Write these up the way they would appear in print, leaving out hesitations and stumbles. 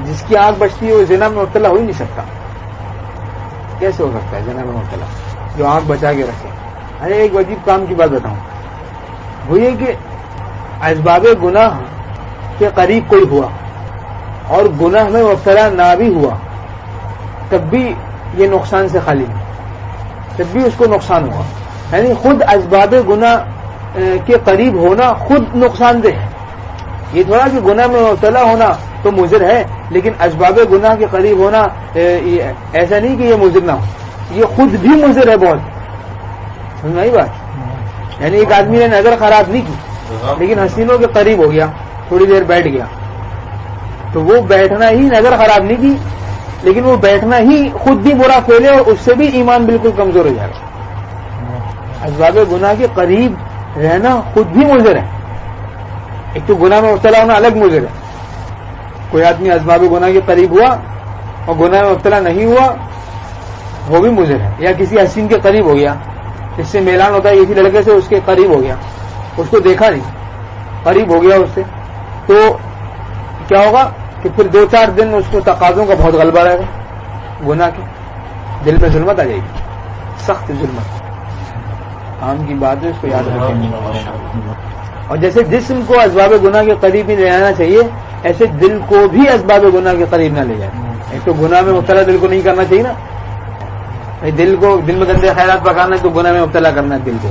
جس کی آنکھ بچتی ہے وہ زنا میں مبتلا ہو ہی نہیں سکتا. کیسے ہو سکتا ہے زنا میں مبتلا جو آنکھ بچا کے رکھے؟ ارے ایک عجیب کام کی بات بتاؤں، وہ یہ کہ اسباب گناہ کے قریب کوئی ہوا اور گناہ میں مبتلا نہ بھی ہوا تب بھی یہ نقصان سے خالی نہیں، تب بھی اس کو نقصان ہوا. یعنی خود اسباب گناہ کے قریب ہونا خود نقصان دہ ہے. یہ تھوڑا کہ گناہ میں مبتلا ہونا تو مضر ہے، لیکن اسباب گناہ کے قریب ہونا ایسا نہیں کہ یہ مضر نہ ہو، یہ خود بھی مضر ہے بہت. سمجھ آئی بات؟ یعنی ایک آدمی نے نظر خراب نہیں کی لیکن حسینوں کے قریب ہو گیا، تھوڑی دیر بیٹھ گیا، تو وہ بیٹھنا ہی نظر خراب نہیں کی لیکن وہ بیٹھنا ہی خود بھی برا پھیلے اور اس سے بھی ایمان بالکل کمزور ہو جائے گا. اسباب گناہ کے قریب رہنا خود بھی مضر ہے. ایک تو گناہ میں مبتلا ہونا الگ مضر ہے. کوئی آدمی اسباب گناہ کے قریب ہوا اور گناہ میں مبتلا نہیں ہوا وہ بھی مضر ہے. یا کسی حسین کے قریب ہو گیا، اس سے میلان ہوتا ہے کسی لڑکے سے، اس کے قریب ہو گیا، اس کو دیکھا نہیں، قریب ہو گیا اس سے، تو کیا ہوگا کہ پھر 2-4 دن اس کو تقاضوں کا بہت غلبہ رہے گا گناہ کے، دل میں ظلمت آ جائے گی، سخت ظلمت. عام کی بات ہے، اس کو یاد رکھیں. اور جیسے جسم کو اسباب گناہ کے قریب ہی لے جانا چاہیے، ایسے دل کو بھی اسباب گناہ کے قریب نہ لے جائے. ایک تو گناہ میں مبتلا دل کو نہیں کرنا چاہیے نا، دل میں گندے خیالات پکانا ہے تو گناہ میں مبتلا کرنا ہے دل کو.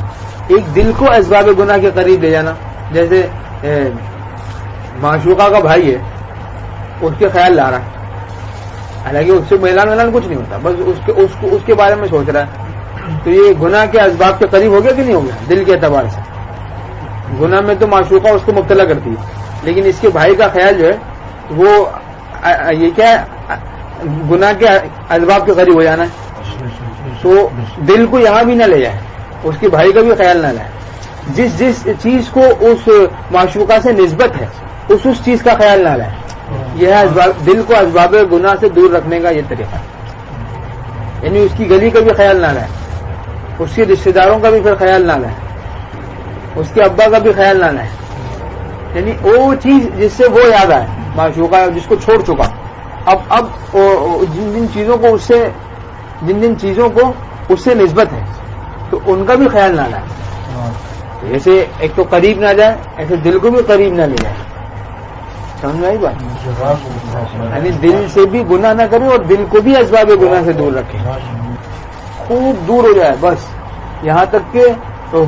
ایک دل کو اسباب گناہ کے قریب لے جانا، جیسے معشوقہ کا بھائی ہے، اس کے خیال لا رہا ہے، حالانکہ اس سے میلان کچھ نہیں ہوتا، بس اس کے بارے میں سوچ رہا ہے، تو یہ گناہ کے اسباب کے قریب ہو گیا کہ نہیں ہو گیا دل کے اعتبار سے؟ گناہ میں تو معشوقہ اس کو مبتلا کرتی ہے، لیکن اس کے بھائی کا خیال جو ہے وہ یہ کیا ہے، گناہ کے اسباب کے قریب ہو جانا ہے. تو دل کو یہاں بھی نہ لے جائے، اس کے بھائی کا بھی خیال نہ لائے. جس چیز کو اس معشوقہ سے نسبت ہے اس چیز کا خیال نہ لائے. یہ ہے دل کو اسباب گناہ سے دور رکھنے کا یہ طریقہ ہے. یعنی اس کی گلی کا بھی خیال نہ لائے، اس کے رشتے داروں کا بھی پھر خیال نہ لائے، اس کے ابا کا بھی خیال نہ لائے. یعنی وہ چیز جس سے وہ یاد آئے، معشوقہ جس کو چھوڑ چکا، اب جن چیزوں کو اس سے نسبت ہے تو ان کا بھی خیال نہ لائے. ایسے ایک تو قریب نہ جائے، ایسے دل کو بھی قریب نہ لے جائے. سمجھ میں آئی بات؟ یعنی دل سے بھی گناہ نہ کرے اور دل کو بھی اسباب گناہ سے دور رکھے، خوب دور ہو جائے، بس یہاں تک کہ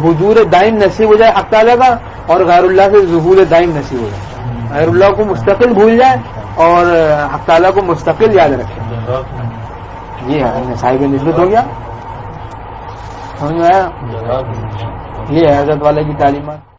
حضور دائم نصیب ہو جائے حق تعالیٰ کا، اور غیر اللہ سے ظہور دائم نصیب ہو جائے. غیر اللہ کو مستقل بھول جائے اور حق تعالیٰ کو مستقل یاد رکھے. یہ ہے صاحب نسبت ہو گیا. سمجھ میں آیا؟ یہ ہے حضرت والے کی تعلیمات.